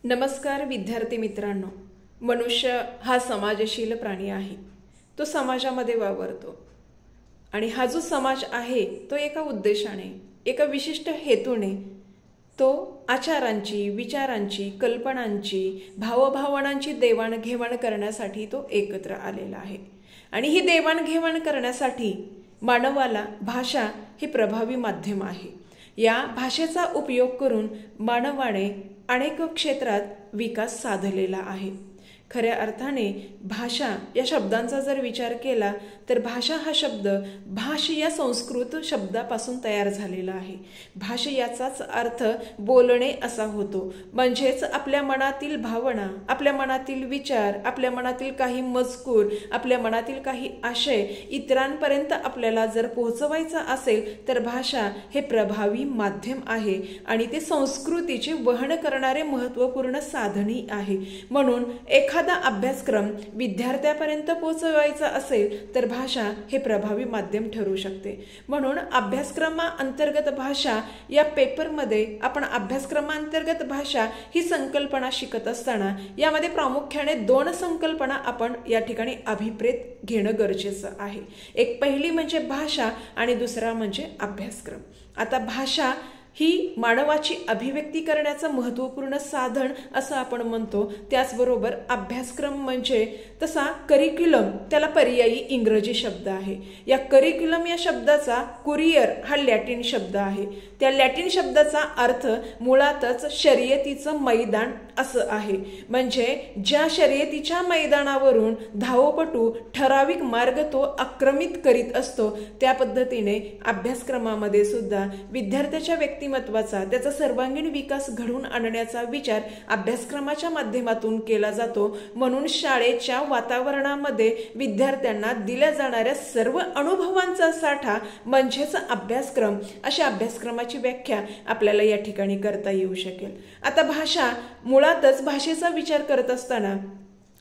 नमस्कार विद्यार्थी मित्रांनो, मनुष्य हा समाजशील प्राणी आहे। तो समाजामध्ये वावरतो आणि हा जो समाज आहे तो एका उद्देशाने, एका विशिष्ट हेतूने, तो आचारांची, विचारांची, कल्पनांची, भावभावनांची देवाणघेवाण करण्यासाठी तो एकत्र आलेला आहे। आणि ही देवाणघेवाण करण्यासाठी मानवाला भाषा हे प्रभावी माध्यम आहे। या भाषेचा उपयोग करून मानवाने अनेक क्षेत्रात विकास साधलेला आहे। खऱ्या अर्थाने भाषा या शब्दांचा जर विचार केला तर भाषा हा शब्द भाष या संस्कृत शब्दापासून तयार झालेला आहे। भाष याचाच अर्थ बोलणे असा होतो, म्हणजेच आपल्या मनातील भावना, आपल्या मनातील विचार, आपल्या मनातील काही मजकूर, आपल्या मनातील काही आशय इतरांपर्यंत आपल्याला जर पोहोचवायचा असेल तर भाषा हे प्रभावी माध्यम आहे आणि ते संस्कृतीचे वहन करणारे महत्त्वपूर्ण साधनही आहे। म्हणून एखादा अभ्यासक्रम विद्यार्थ्यापर्यंत पोहोचवायचा असेल तर भाषा हे प्रभावी माध्यम ठरू शकते। म्हणून अभ्यासक्रमांतर्गत भाषा या पेपरमध्ये आपण अभ्यासक्रमांतर्गत भाषा ही संकल्पना शिकत असताना यामध्ये प्रामुख्याने दोन संकल्पना आपण या ठिकाणी अभिप्रेत घेणं गरजेचं आहे। एक पहिली म्हणजे भाषा आणि दुसरा म्हणजे अभ्यासक्रम। आता भाषा ही मानवाची अभिव्यक्ती करण्याचं महत्त्वपूर्ण साधन असं आपण म्हणतो। त्याचबरोबर अभ्यासक्रम म्हणजे तसा करिक्युलम, त्याला पर्यायी इंग्रजी शब्द आहे। या करिक्युलम या शब्दाचा कुरियर हा लॅटिन शब्द आहे। त्या लॅटिन शब्दाचा अर्थ मुळातच शर्यतीचं मैदान असं आहे। म्हणजे ज्या शर्यतीच्या मैदानावरून धावपटू ठराविक मार्ग तो आक्रमित करीत असतो, त्या पद्धतीने अभ्यासक्रमामध्ये सुद्धा विद्यार्थ्याच्या व्यक्तिमत्वाचा, त्याचा सर्वांगीण विकास घडवून आणण्याचा विचार अभ्यासक्रमाच्या माध्यमातून केला जातो। म्हणून शाळेच्या वातावरणामध्ये विद्यार्थ्यांना दिल्या जाणाऱ्या सर्व अनुभवांचा साठा म्हणजेच अभ्यासक्रम, अशा अभ्यासक्रमाची व्याख्या आपल्याला या ठिकाणी करता येऊ शकेल। आता भाषा, मुळातच भाषेचा विचार करत असताना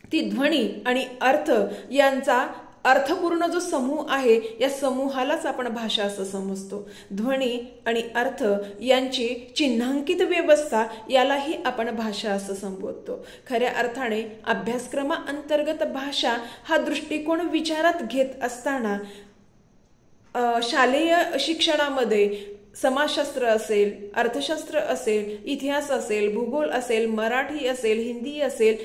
ती ध्वनी आणि अर्थ यांचा अर्थपूर्ण जो समूह आहे, या समूहालाच आपण भाषा असं समजतो। ध्वनी आणि अर्थ यांची चिन्हांकित व्यवस्था यालाही आपण भाषा असं संबोधतो। खऱ्या अर्थाने अभ्यासक्रमांतर्गत भाषा हा दृष्टिकोन विचारात घेत असताना शालेय शिक्षणामध्ये समाजशास्त्र असेल, अर्थशास्त्र असेल, इतिहास असेल, भूगोल असेल, मराठी असेल, हिंदी असेल,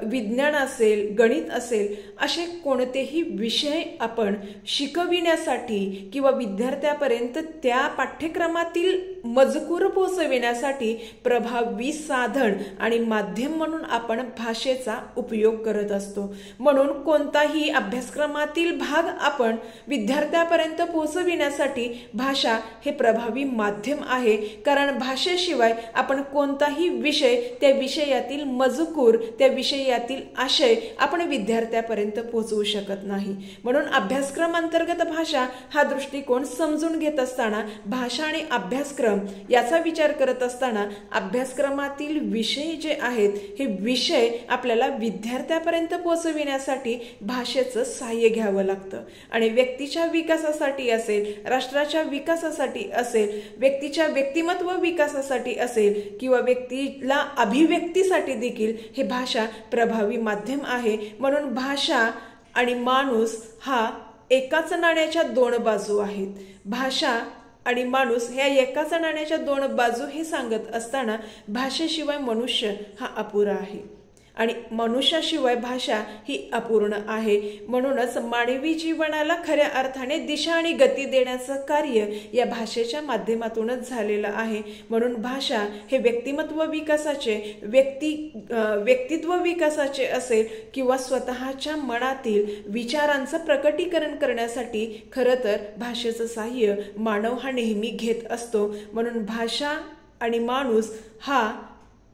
विज्ञान असेल, गणित असेल, असे कोणतेही विषय आपण शिकविण्यासाठी किंवा विद्यार्थ्यापर्यंत त्या पाठ्यक्रमातील मजकूर पोहोचविण्यासाठी प्रभावी साधन आणि माध्यम म्हणून आपण भाषेचा उपयोग करत असतो। म्हणून कोणताही अभ्यासक्रमातील भाग आपण विद्यार्थ्यापर्यंत पोहोचविण्यासाठी भाषा हे प्रभावी माध्यम आहे। कारण भाषेशिवाय आपण कोणताही विषय, त्या विषयातील मजकूर, त्या विषयातील आशय आपण विद्यार्थ्यापर्यंत पोहोचवू शकत नाही। म्हणून अभ्यासक्रम अंतर्गत भाषा हा दृष्टिकोन समजून घेत असताना भाषा आणि अभ्यासक्रम याचा विचार करत असताना अभ्यासक्रमातील विषय जे आहेत, हे विषय आपल्याला विद्यार्थ्यापर्यंत पोहोचविण्यासाठी भाषेचं सहाय्य घ्यावं लागतं। आणि व्यक्तीच्या विकासासाठी असेल, राष्ट्राच्या विकासासाठी असेल, व्यक्तीच्या व्यक्तिमत्व विकासासाठी असेल किंवा व्यक्तीला अभिव्यक्तीसाठी देखील हे भाषा प्रभावी माध्यम आहे। म्हणून भाषा आणि माणूस हा एकाच नाण्याच्या दोन बाजू आहेत। भाषा आणि माणूस ह्या एकाच नाण्याच्या दोन बाजू हे सांगत असताना भाषेशिवाय मनुष्य हा अपुरा आहे आणि मनुष्याशिवाय भाषा ही अपूर्ण आहे। म्हणूनच मानवी जीवनाला खऱ्या अर्थाने दिशा आणि गती देण्याचं कार्य या भाषेच्या माध्यमातूनच झालेलं आहे। म्हणून भाषा हे व्यक्तिमत्व विकासाचे, व्यक्तित्व विकासाचे असेल किंवा स्वतःच्या मनातील विचारांचं प्रकटीकरण करण्यासाठी खरं तर भाषेचं सहाय्य मानव हा नेहमी घेत असतो। म्हणून भाषा आणि माणूस हा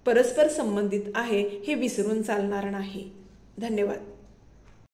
परस्पर संबंधित आहे, हे विसरून चालणार नाही। धन्यवाद।